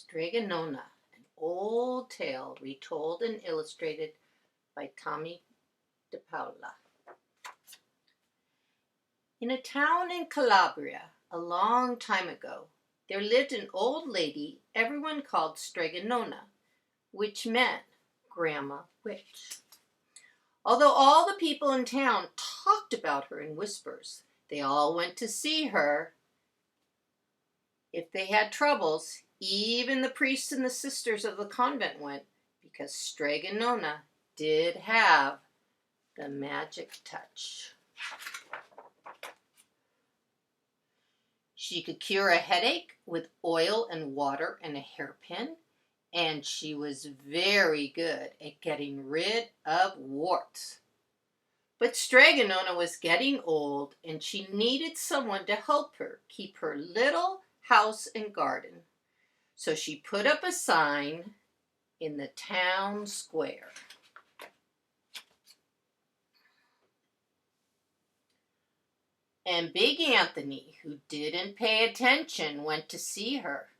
Strega Nona, an old tale retold and illustrated by Tomie de Paola. In a town in Calabria, a long time ago, there lived an old lady everyone called Strega Nona, which meant Grandma Witch. Although all the people in town talked about her in whispers, they all went to see her. If they had troubles, even the priests and the sisters of the convent went, because Strega Nona did have the magic touch. She could cure a headache with oil and water and a hairpin, and she was very good at getting rid of warts. But Strega Nona was getting old, and she needed someone to help her keep her little house and garden. So she put up a sign in the town square. And Big Anthony, who didn't pay attention, went to see her.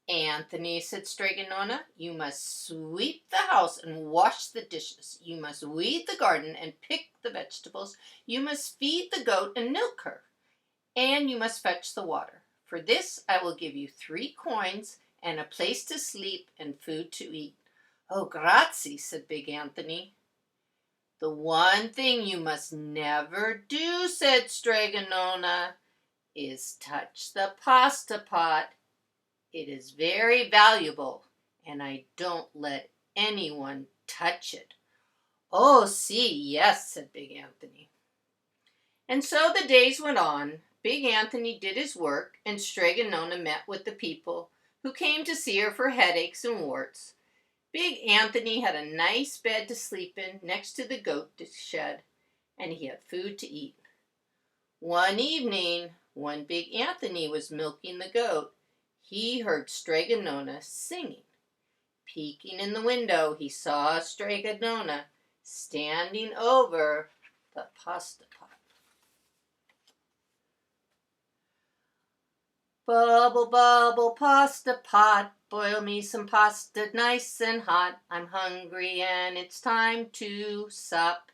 "Anthony," said Strega Nona, "you must sweep the house and wash the dishes. You must weed the garden and pick the vegetables. You must feed the goat and milk her. And you must fetch the water. For this I will give you 3 coins and a place to sleep and food to eat." "Oh, grazie," said Big Anthony. "The one thing you must never do," said Strega Nona, "is touch the pasta pot. It is very valuable, and I don't let anyone touch it." "Oh, see, yes," said Big Anthony. And so the days went on. Big Anthony did his work, and Strega Nona met with the people who came to see her for headaches and warts. Big Anthony had a nice bed to sleep in next to the goat shed, and he had food to eat. One evening, when Big Anthony was milking the goat, he heard Strega Nona singing. Peeking in the window, he saw Strega Nona standing over the pasta pot. "Bubble, bubble, pasta pot, boil me some pasta nice and hot. I'm hungry and it's time to sup.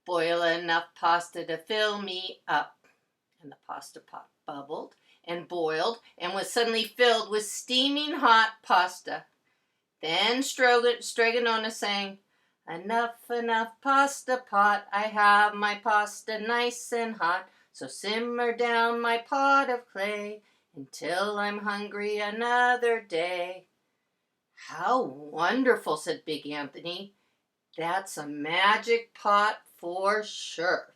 Boil enough pasta to fill me up." And the pasta pot bubbled and boiled and was suddenly filled with steaming hot pasta. Then Strega Nona sang, "Enough, enough, pasta pot, I have my pasta nice and hot. So simmer down my pot of clay until I'm hungry another day." "How wonderful," said Big Anthony. "That's a magic pot for sure."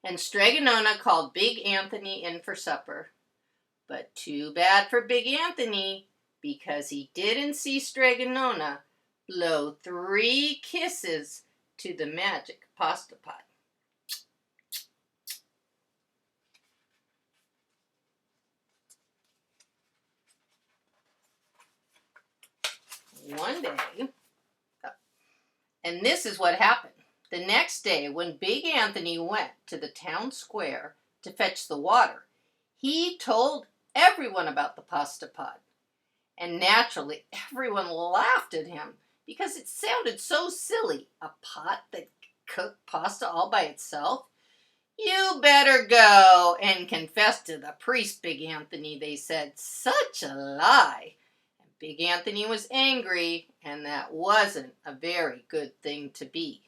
And Strega Nona called Big Anthony in for supper. But too bad for Big Anthony, because he didn't see Strega Nona blow 3 kisses to the magic pasta pot. One day, and this is what happened. The next day, when Big Anthony went to the town square to fetch the water, he told everyone about the pasta pot. And naturally, everyone laughed at him because it sounded so silly. A pot that cooked pasta all by itself? "You better go and confess to the priest, Big Anthony," they said. "Such a lie." And Big Anthony was angry, and that wasn't a very good thing to be.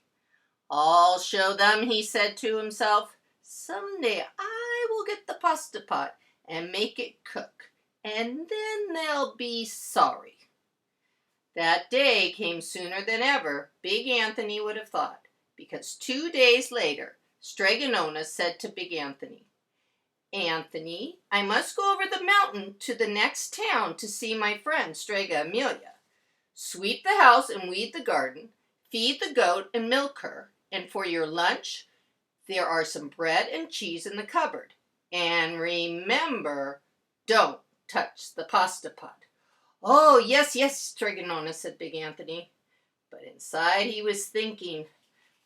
"I'll show them," he said to himself. "Someday I will get the pasta pot and make it cook, and then they'll be sorry." That day came sooner than ever Big Anthony would have thought, because 2 days later, Strega Nona said to Big Anthony, "Anthony, I must go over the mountain to the next town to see my friend Strega Amelia. Sweep the house and weed the garden, feed the goat and milk her, and for your lunch, there are some bread and cheese in the cupboard. And remember, don't touch the pasta pot." "Oh, yes, yes," Strega Nona said Big Anthony. But inside he was thinking,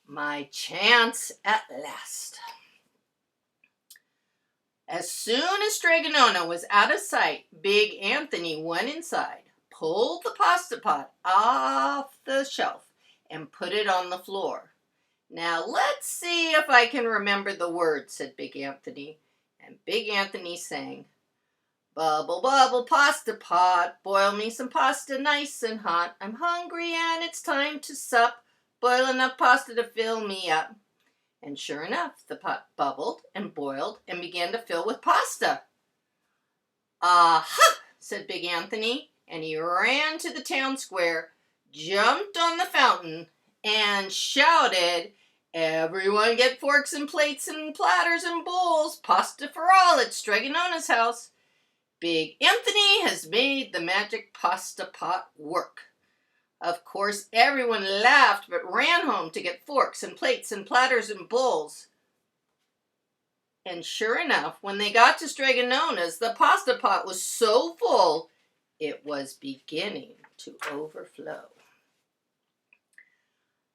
"My chance at last." As soon as Strega Nona was out of sight, Big Anthony went inside, pulled the pasta pot off the shelf, and put it on the floor. "Now let's see if I can remember the words," said Big Anthony. And Big Anthony sang, "Bubble, bubble, pasta pot, boil me some pasta nice and hot. I'm hungry and it's time to sup. Boil enough pasta to fill me up." And sure enough, the pot bubbled and boiled and began to fill with pasta. "Aha!" said Big Anthony, and he ran to the town square, jumped on the fountain, and shouted, "Everyone get forks and plates and platters and bowls. Pasta for all at Strega Nona's house. Big Anthony has made the magic pasta pot work." Of course, everyone laughed but ran home to get forks and plates and platters and bowls. And sure enough, when they got to Strega Nona's, the pasta pot was so full, it was beginning to overflow.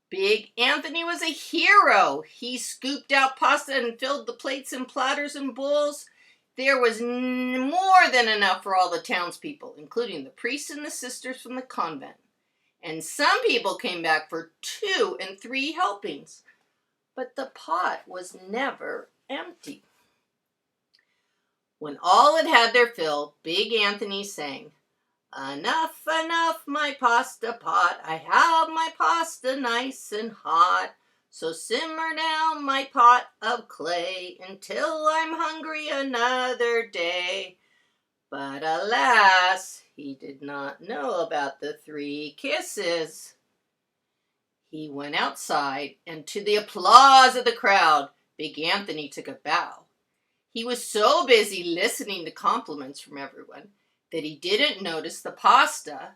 Big Anthony was a hero. He scooped out pasta and filled the plates and platters and bowls. There was more than enough for all the townspeople, including the priests and the sisters from the convent. And some people came back for 2 and 3 helpings. But the pot was never empty. When all had their fill, Big Anthony sang, "Enough, enough, my pasta pot. I have my pasta nice and hot. So simmer down my pot of clay until I'm hungry another day." But alas, he did not know about the 3 kisses. He went outside, and to the applause of the crowd, Big Anthony took a bow. He was so busy listening to compliments from everyone that he didn't notice the pasta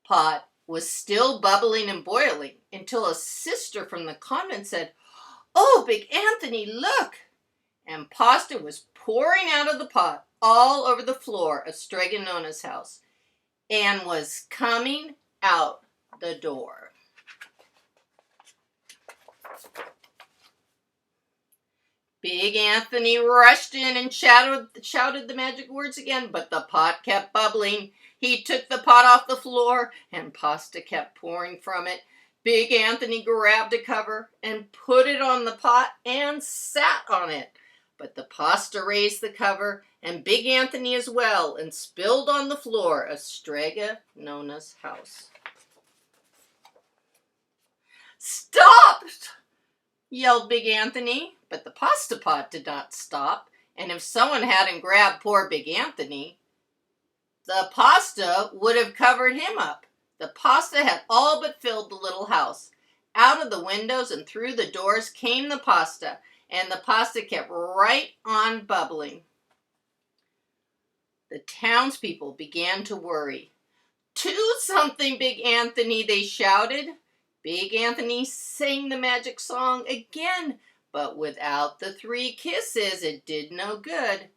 pot was still bubbling and boiling until a sister from the convent said, "Oh, Big Anthony, look!" And pasta was pouring out of the pot all over the floor of Strega Nona's house and was coming out the door. Big Anthony rushed in and shouted the magic words again, but the pot kept bubbling. He took the pot off the floor, and pasta kept pouring from it. Big Anthony grabbed a cover and put it on the pot and sat on it. But the pasta raised the cover, and Big Anthony as well, and spilled on the floor of Strega Nona's house. "Stop!" yelled Big Anthony, but the pasta pot did not stop, and if someone hadn't grabbed poor Big Anthony, the pasta would have covered him up. The pasta had all but filled the little house. Out of the windows and through the doors came the pasta, and the pasta kept right on bubbling. The townspeople began to worry. "Do something, Big Anthony," they shouted. Big Anthony sang the magic song again, but without the 3 kisses, it did no good.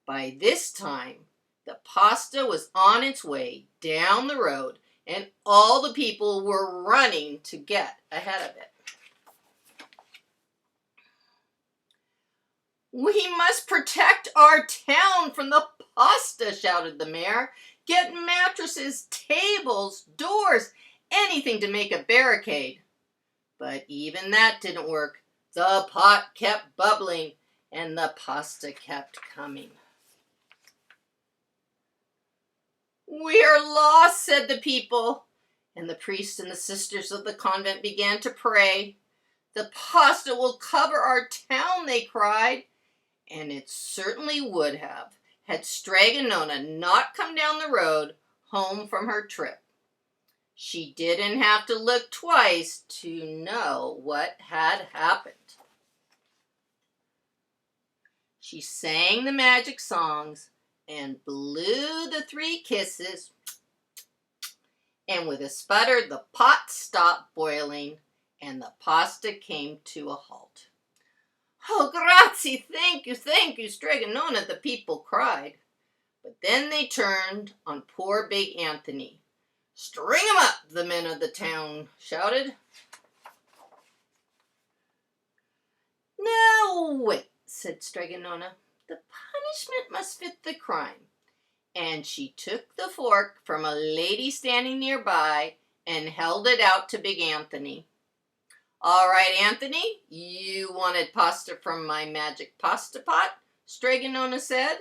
By this time, the pasta was on its way down the road, and all the people were running to get ahead of it. "We must protect our town from the pasta," shouted the mayor. "Get mattresses, tables, doors, anything to make a barricade." But even that didn't work. The pot kept bubbling, and the pasta kept coming. "We are lost," said the people, and the priests and the sisters of the convent began to pray. "The pasta will cover our town," they cried. And it certainly would have, had Strega Nona not come down the road home from her trip. She didn't have to look twice to know what had happened. She sang the magic songs and blew the 3 kisses, and with a sputter, the pot stopped boiling and the pasta came to a halt. "Oh, grazie, thank you, Strega Nona," the people cried. But then they turned on poor Big Anthony. "String him up," the men of the town shouted. "Now wait," said Strega Nona. The punishment must fit the crime. And she took the fork from a lady standing nearby and held it out to Big Anthony. All right, Anthony, you wanted pasta from my magic pasta pot, Strega Nona said,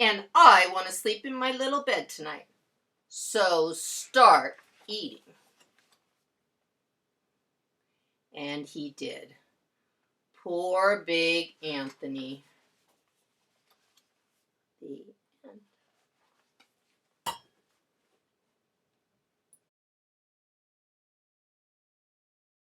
and I want to sleep in my little bed tonight. So start eating. And he did. Poor Big Anthony.